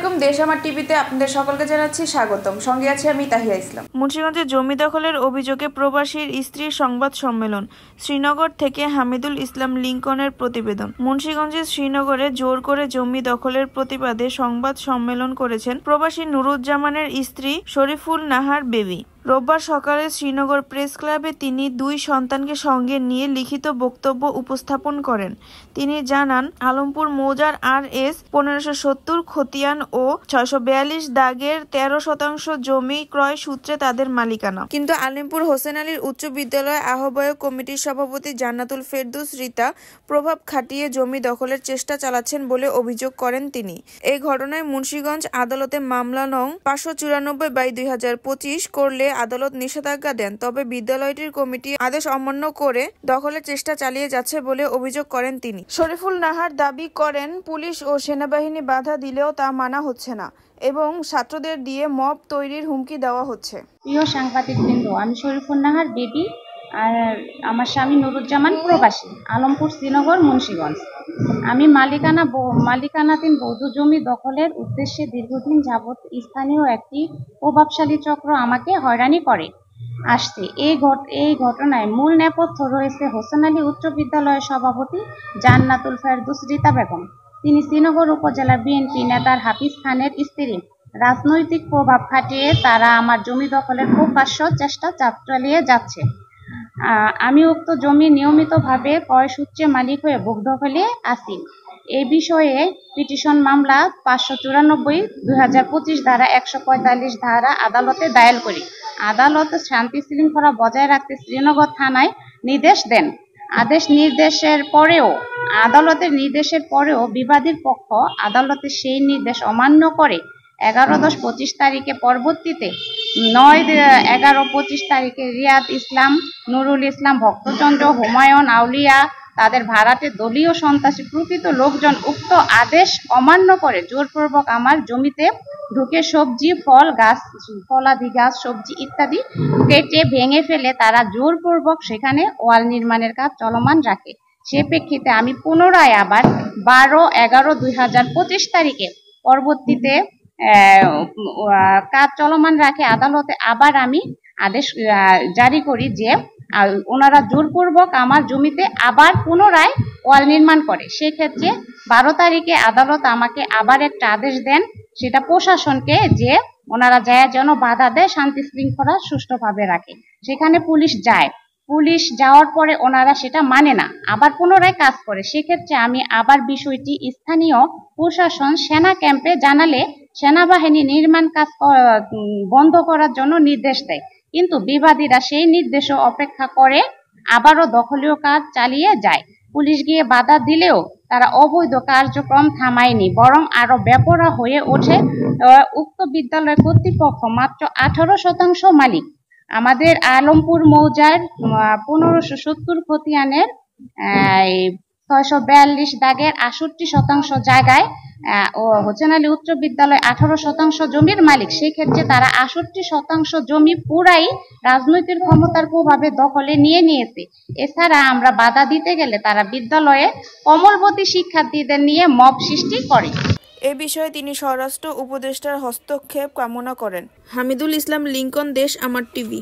আলাইকুম। দেশ আমার টিভিতে আপনাদের সকলকে জানাচ্ছি স্বাগতম। সঙ্গে আছি আমি তাহিয়া ইসলাম। মুন্সিগঞ্জে জমি দখলের অভিযোগে প্রবাসীর স্ত্রীর সংবাদ সম্মেলন। শ্রীনগর থেকে হামিদুল ইসলাম লিংকনের প্রতিবেদন। মুন্সিগঞ্জের শ্রীনগরে জোর করে জমি দখলের প্রতিবাদে সংবাদ সম্মেলন করেছেন প্রবাসী নুরুজ্জামানের স্ত্রী শরীফুল নাহার বেবি। রোববার সকালে শ্রীনগর প্রেস ক্লাবে তিনি দুই সন্তানকে সঙ্গে নিয়ে লিখিত বক্তব্য উপস্থাপন করেন। তিনি জানান, আলমপুর মৌজার RS 1570 খতিয়ান ও 642 দাগের 13% জমি ক্রয় সূত্রে তাদের মালিকানা, কিন্তু আলিমপুর হোসেন আলীর উচ্চ বিদ্যালয় আহ্বায়ক কমিটির সভাপতি জান্নাতুল ফেরদৌস রিতা প্রভাব খাটিয়ে জমি দখলের চেষ্টা চালাচ্ছেন বলে অভিযোগ করেন তিনি। এই ঘটনায় মুন্সিগঞ্জ আদালতে মামলা নং 594/2025 করলে আদালত নিষেধাজ্ঞা দেন। তবে বিদ্যালয়টির কমিটি আদেশ অমান্য করে দখলের চেষ্টা চালিয়ে যাচ্ছে বলে অভিযোগ করেন তিনি। শরীফুল নাহার দাবি করেন, পুলিশ ও সেনাবাহিনী বাধা দিলেও তা মানা হচ্ছে না এবং ছাত্রদের দিয়ে মব তৈরির হুমকি দেওয়া হচ্ছে। প্রিয় সাংবাদিকবৃন্দ, আমি শরীফুল নাহার বেবি আর আমার স্বামী নুরুজ্জামান প্রবাসী, আলমপুর শ্রীনগর মুন্সিগঞ্জ। আমি মালিকানাধীন বৌদ্ধ জমি দখলের উদ্দেশ্যে দীর্ঘদিন যাবৎ স্থানীয় একটি প্রভাবশালী চক্র আমাকে হয়রানি করে আসছে। এই ঘটনায় মূল নেপথ্য রয়েছে হোসেন আলী উচ্চ বিদ্যালয়ের সভাপতি জান্নাতুল ফেরদৌস রিতা বেগম। তিনি শ্রীনগর উপজেলা বিএনপি নেতার হাফিজ খানের স্ত্রী। রাজনৈতিক প্রভাব খাটিয়ে তারা আমার জমি দখলের প্রকাশ্য চেষ্টা চালিয়ে যাচ্ছে। আমি উক্ত জমি নিয়মিতভাবে ক্রয় সূত্রে মালিক হয়ে ভোগ দখলে আছি। এই বিষয়ে পিটিশন মামলা 594/2025 ধারা 145 ধারা আদালতে দায়ের করি। আদালত শান্তি শৃঙ্খলা বজায় রাখতে শ্রীনগর থানায় নির্দেশ দেন। আদালতের নির্দেশের পরেও বিবাদীর পক্ষ আদালতের সেই নির্দেশ অমান্য করে 11-10-25 তারিখে পরবর্তীতে 9-11-25 তারিখে রিয়াদ ইসলাম, নুরুল ইসলাম, ভক্তচন্দ্র, হুমায়ুন, আউলিয়া তাদের ভাড়াটে দলীয় সন্ত্রাসী প্রকৃত লোকজন উক্ত আদেশ অমান্য করে জোরপূর্বক আমার জমিতে ঢুকে সবজি, ফলাদি গাছ, সবজি ইত্যাদি কেটে ভেঙে ফেলে তারা জোরপূর্বক সেখানে ওয়াল নির্মাণের কাজ চলমান রাখে। সে প্রেক্ষিতে আমি পুনরায় আবার 12-11-2025 তারিখে পরবর্তীতে কাজ চলমান রাখে আদালতে আবার আমি আদেশ জারি করি যে ওনারা জোরপূর্বক আমার জমিতে আবার পুনরায় ওয়াল নির্মাণ করে। সেক্ষেত্রে 12 তারিখে আদালত আমাকে আবার একটা আদেশ দেন, সেটা প্রশাসনকে, যে ওনারা যায় যেন বাধা দেয়, শান্তি শৃঙ্খলা সুষ্ঠুভাবে রাখে। সেখানে পুলিশ যায়। পুলিশ যাওয়ার পরে ওনারা সেটা মানে না, আবার পুনরায় কাজ করে। সেক্ষেত্রে আমি আবার বিষয়টি স্থানীয় প্রশাসন সেনা ক্যাম্পে জানালে সেনাবাহিনী নির্মাণ কাজ বন্ধ করার জন্য নির্দেশ দেয়, কিন্তু বিবাদীরা সেই নির্দেশও অপেক্ষা করে আবারও দখলীয় কাজ চালিয়ে যায়। পুলিশ গিয়ে বাধা দিলেও তারা অবৈধ কার্যক্রম থামায়নি, বরং আরো বেপরোয়া হয়ে ওঠে। উক্ত বিদ্যালয় কর্তৃপক্ষ মাত্র 18% মালিক। আমাদের আলমপুর মৌজার 1570 খতিয়ানের 642 দাগের 68% জায়গায় ও হোসেন আলী উচ্চ বিদ্যালয় 18% জমির মালিক। সেক্ষেত্রে তারা 68% জমি পুরাই রাজনৈতিক ক্ষমতার প্রভাবে দখলে নিয়েছে। এছাড়া আমরা বাধা দিতে গেলে তারা বিদ্যালয়ে কমলবতী শিক্ষার্থীদের নিয়ে মব সৃষ্টি করে। এ বিষয়ে তিনি স্বরাষ্ট্র উপদেষ্টার হস্তক্ষেপ কামনা করেন। হামিদুল ইসলাম লিংকন, দেশ আমার টিভি।